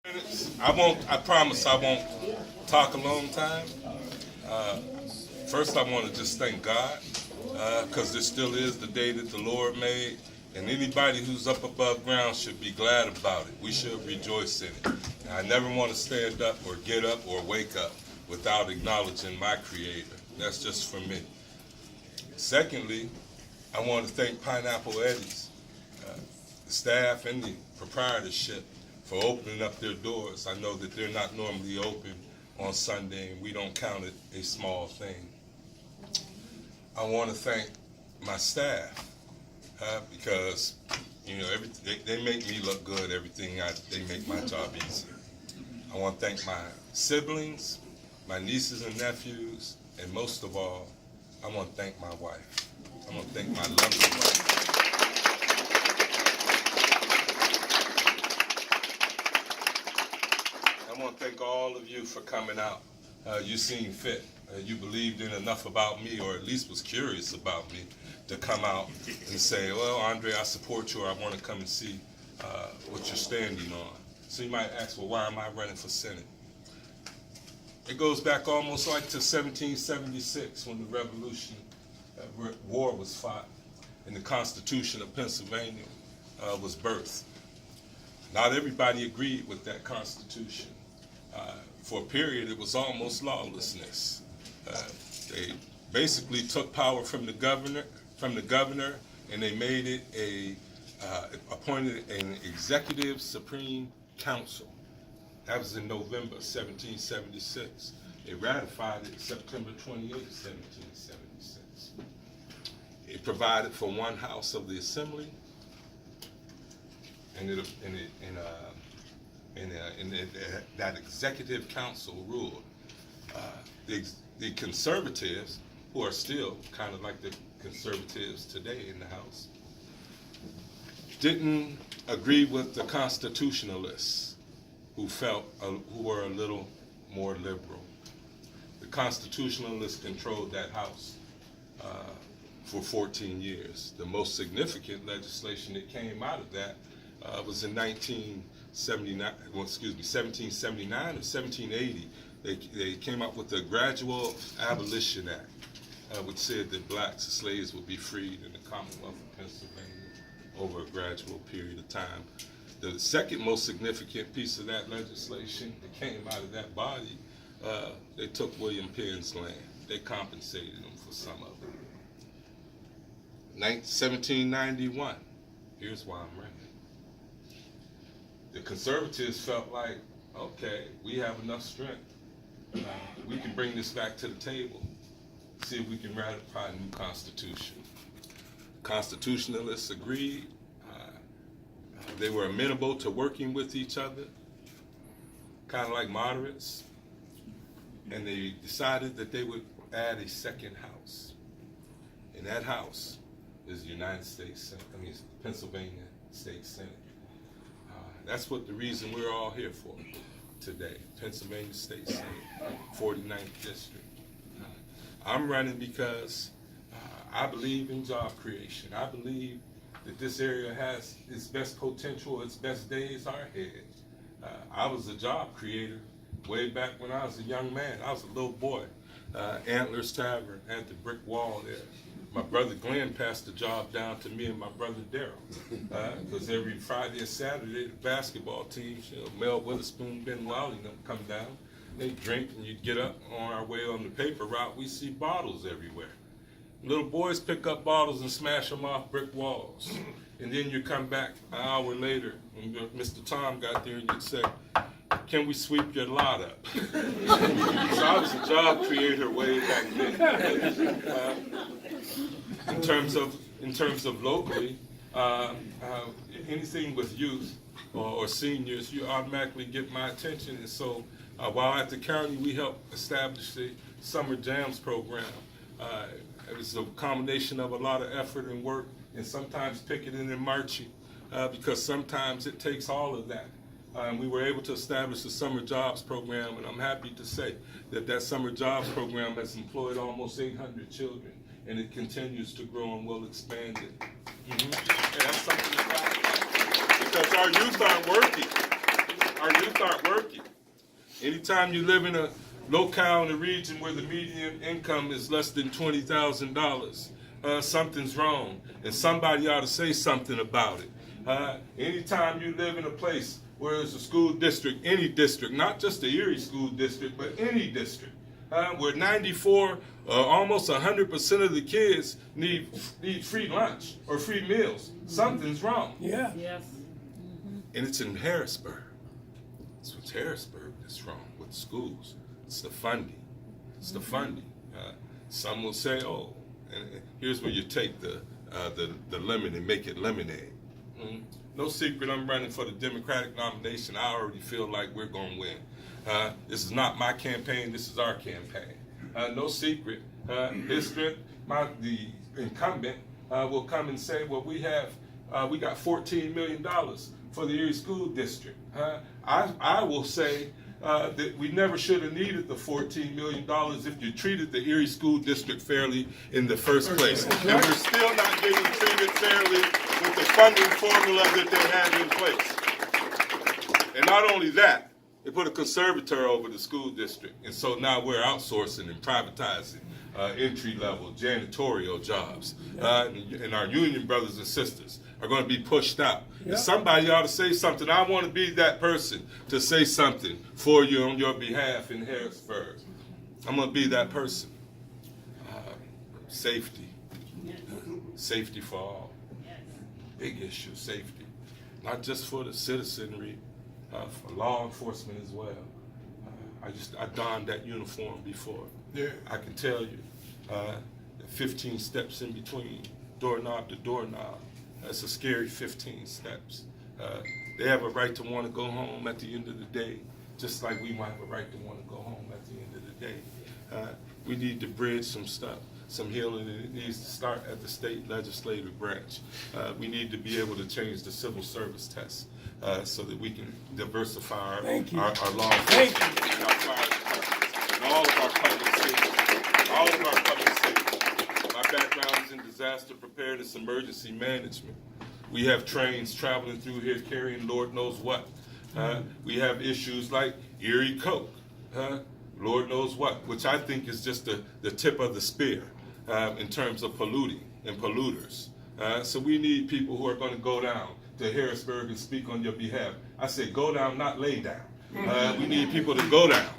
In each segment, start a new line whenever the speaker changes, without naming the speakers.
I promise I won't talk a long time. First, I want to just thank God, because this still is the day that the Lord made, and anybody who's up above ground should be glad about it. We should rejoice in it. I never want to stand up or get up or wake up without acknowledging my Creator. That's just for me. Secondly, I want to thank Pineapple Eddie's, the staff and the proprietorship for opening up their doors. I know that they're not normally open on Sunday, and we don't count it a small thing. I want to thank my staff because, you know, they make me look good. They make my job easy. I want to thank my siblings, my nieces and nephews, and most of all, I want to thank my wife. I want to thank my lovely wife. I want to thank all of you for coming out. You seem fit. You believed in enough about me, or at least was curious about me, to come out and say, well, Andre, I support you, or I want to come and see what you're standing on. So you might ask, well, why am I running for Senate? It goes back almost like to 1776 when the Revolution War was fought and the Constitution of Pennsylvania was birthed. Not everybody agreed with that Constitution. For a period, it was almost lawlessness. They basically took power from the governor, and they made it appointed an executive supreme council. That was in November 1776. They ratified it September 28, 1776. It provided for one house of the assembly, and that executive council ruled. The conservatives, who are still kind of like the conservatives today in the House, didn't agree with the constitutionalists, who were a little more liberal. The constitutionalists controlled that House for 14 years. The most significant legislation that came out of that was in 1779 or 1780. They came up with the Gradual Abolition Act, which said that blacks and slaves would be freed in the Commonwealth of Pennsylvania over a gradual period of time. The second most significant piece of that legislation that came out of that body, they took William Penn's land. They compensated him for some of it. 1791, here's why I'm running. The conservatives felt like, okay, we have enough strength. We can bring this back to the table, see if we can ratify a new constitution. Constitutionalists agreed. They were amenable to working with each other, kind of like moderates, and they decided that they would add a second house. And that house is the Pennsylvania State Senate. That's what the reason we're all here for today, Pennsylvania State Senate, 49th District. I'm running because I believe in job creation. I believe that this area has its best potential, its best days are ahead. I was a job creator way back when I was a young man. I was a little boy. Antlers Tavern had the brick wall there. My brother Glenn passed the job down to me and my brother Daryl, because every Friday and Saturday, the basketball teams, Mel Witherspoon, Ben Wiley, come down. They drink, and you'd get up on our way on the paper route. We see bottles everywhere. Little boys pick up bottles and smash them off brick walls. And then you come back an hour later, and Mr. Tom got there, and you'd say, can we sweep your lot up? So I was a job creator way back then. In terms of locally, anything with youth or seniors, you automatically get my attention. And so while at the county, we helped establish the Summer Jams program. It was a combination of a lot of effort and work, and sometimes picketing and marching, because sometimes it takes all of that. We were able to establish the Summer Jobs program, and I'm happy to say that that Summer Jobs program has employed almost 800 children, and it continues to grow and will expand it. And that's something because our youth aren't working. our youth aren't working. Anytime you live in a locale in a region where the median income is less than $20,000, something's wrong, and somebody ought to say something about it. Anytime you live in a place where there's a school district, any district, not just the Erie School District, but any district, where 94, almost 100% of the kids need free lunch or free meals, something's wrong.
Yeah.
Yes.
And it's in Harrisburg. So it's Harrisburg that's wrong with schools. It's the funding. It's the funding. Some will say, oh, and here's where you take the lemon and make it lemonade. No secret, I'm running for the Democratic nomination. I already feel like we're going to win. This is not my campaign. This is our campaign. No secret. The incumbent will come and say, well, we got $14 million for the Erie School District. I will say that we never should have needed the $14 million if you treated the Erie School District fairly in the first place. And we're still not getting treated fairly with the funding formula that they have in place. And not only that, they put a conservator over the school district. And so now we're outsourcing and privatizing entry-level janitorial jobs. And our union brothers and sisters are going to be pushed out. And somebody ought to say something. I want to be that person to say something for you on your behalf in Harrisburg. I'm going to be that person. Safety. Safety for all. Big issue, safety. Not just for the citizenry, for law enforcement as well. I donned that uniform before. Yeah. I can tell you, 15 steps in between doorknob to doorknob. That's a scary 15 steps. They have a right to want to go home at the end of the day, just like we might have a right to want to go home at the end of the day. We need to bridge some stuff, some healing, and it needs to start at the state legislative branch. We need to be able to change the civil service test so that we can diversify our law enforcement and our fire departments and all of our public safety. All of our public safety. My background is in disaster preparedness, emergency management. We have trains traveling through here carrying Lord knows what. We have issues like Erie Coke, Lord knows what, which I think is just the tip of the spear in terms of polluting and polluters. So we need people who are going to go down to Harrisburg and speak on your behalf. I say go down, not lay down. We need people to go down.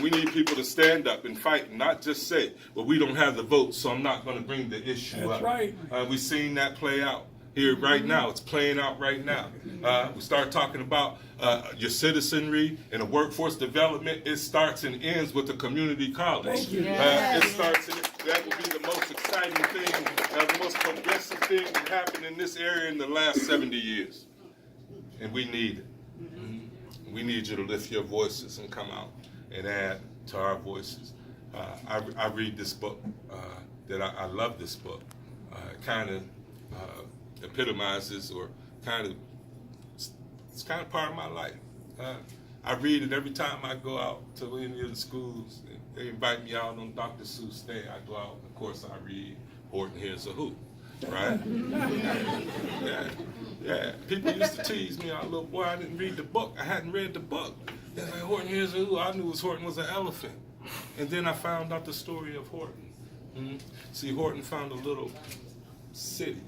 We need people to stand up and fight and not just say, well, we don't have the votes, so I'm not going to bring the issue up.
That's right.
We've seen that play out here right now. It's playing out right now. We start talking about your citizenry and the workforce development. It starts and ends with the community college.
Thank you.
It starts and that will be the most exciting thing, the most progressive thing that happened in this area in the last 70 years. And we need it. We need you to lift your voices and come out and add to our voices. I read this book, I love this book. It kind of epitomizes or it's kind of part of my life. I read it every time I go out to any of the schools. They invite me out on Dr. Seuss Day. I go out, of course, I read Horton Hears a Who, right? Yeah. People used to tease me, oh, little boy, I didn't read the book. I hadn't read the book. They're like, Horton Hears a Who. I knew Horton was an elephant. And then I found out the story of Horton. See, Horton found a little city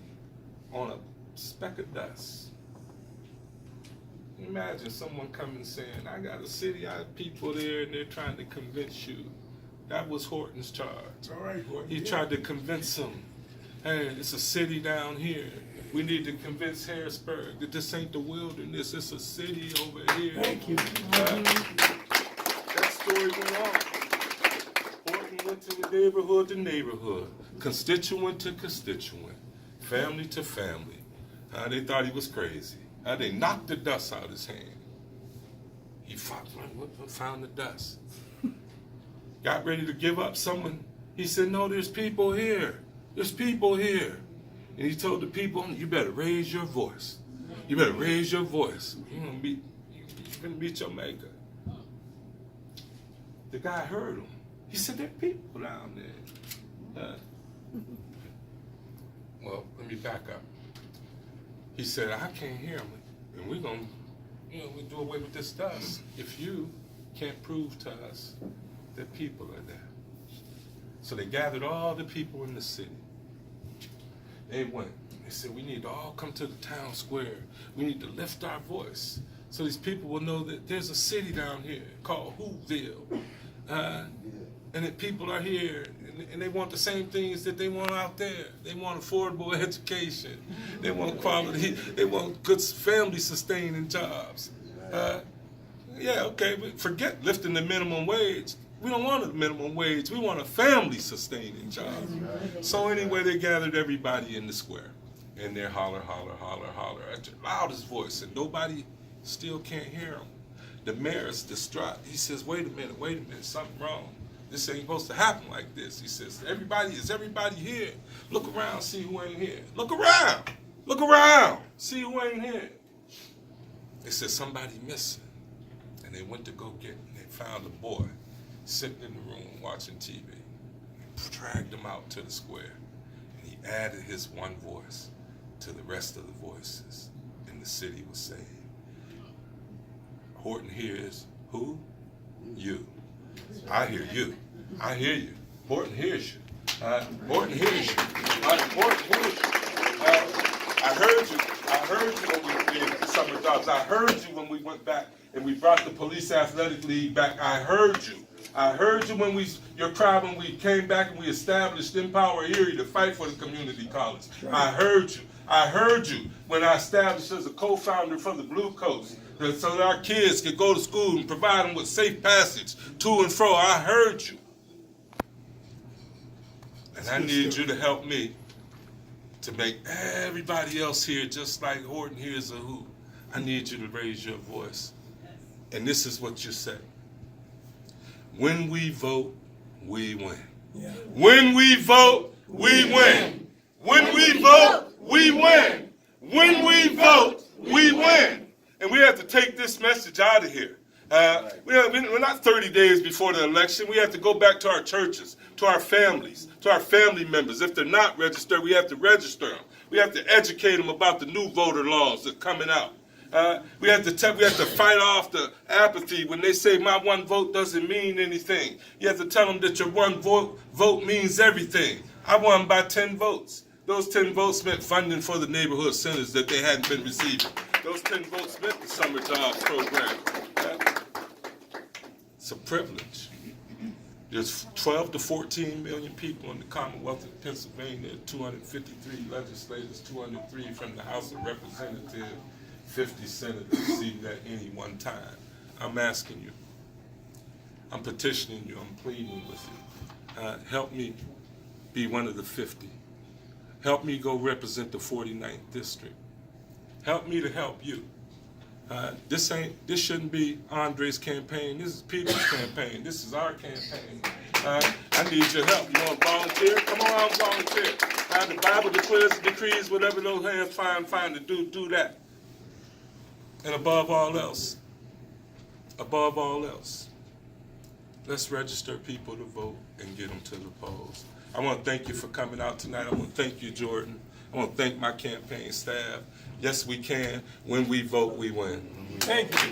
on a speck of dust. Imagine someone coming saying, I got a city, I have people there, and they're trying to convince you. That was Horton's charge.
All right, Horton.
He tried to convince them, hey, it's a city down here. We need to convince Harrisburg that this ain't the wilderness, it's a city over here.
Thank you.
That story went on. Horton went to neighborhood, constituent to constituent, family to family. They thought he was crazy. They knocked the dust out of his hand. He found the dust. Got ready to give up. He said, no, there's people here. There's people here. And he told the people, you better raise your voice. You better raise your voice. You're gonna meet your maker. The guy heard him. He said, there are people down there. Well, let me back up. He said, I can't hear him, and we're going we do away with this dust if you can't prove to us that people are there. So they gathered all the people in the city. They went. They said, we need to all come to the town square. We need to lift our voice so these people will know that there's a city down here called Whoville. And that people are here, and they want the same things that they want out there. They want affordable education. They want quality. They want good family-sustaining jobs. Yeah, okay, but forget lifting the minimum wage. We don't want a minimum wage. We want a family-sustaining job. So anyway, they gathered everybody in the square, and they're holler, holler, holler, holler at their loudest voice, and nobody still can't hear them. The mayor is distraught. He says, wait a minute, something wrong. This ain't supposed to happen like this. He says, is everybody here? Look around, see who ain't here. Look around, see who ain't here. They said, somebody missing. And they went to go get him. They found a boy sitting in the room watching TV. They dragged him out to the square. And he added his one voice to the rest of the voices. And the city was saved. Horton hears who? You. I hear you. I hear you. Horton hears you. Horton hears you. Horton hears you. I heard you. I heard you when we did the summer jobs. I heard you when we went back and we brought the police athletic league back. I heard you. I heard you when your crowd when we came back and we established Empower Erie to fight for the community college. I heard you. I heard you when I established as a co-founder for the Blue Coast, so that our kids could go to school and provide them with safe passage to and fro. I heard you. And I need you to help me to make everybody else here just like Horton hears a who. I need you to raise your voice. And this is what you say. When we vote, we win. Yeah. When we vote, we win. When we vote, we win. When we vote, we win. And we have to take this message out of here. We're not 30 days before the election. We have to go back to our churches, to our families, to our family members. If they're not registered, we have to register them. We have to educate them about the new voter laws that are coming out. We have to fight off the apathy when they say my one vote doesn't mean anything. You have to tell them that your one vote means everything. I won by 10 votes. Those 10 votes meant funding for the neighborhood centers that they hadn't been receiving. Those 10 votes meant the summer jobs program. It's a privilege. There's 12 to 14 million people in the Commonwealth of Pennsylvania, 253 legislators, 203 from the House of Representatives, 50 senators seated at any one time. I'm asking you. I'm petitioning you. I'm pleading with you. Help me be one of the 50. Help me go represent the 49th district. Help me to help you. This shouldn't be Andre's campaign. This is Peter's campaign. This is our campaign. I need your help. You want to volunteer? Come on, volunteer. The Bible declares and decrees whatever those hands find to do that. And above all else, let's register people to vote and get them to the polls. I want to thank you for coming out tonight. I want to thank you, Jordan. I want to thank my campaign staff. Yes, we can. When we vote, we win.
Thank you.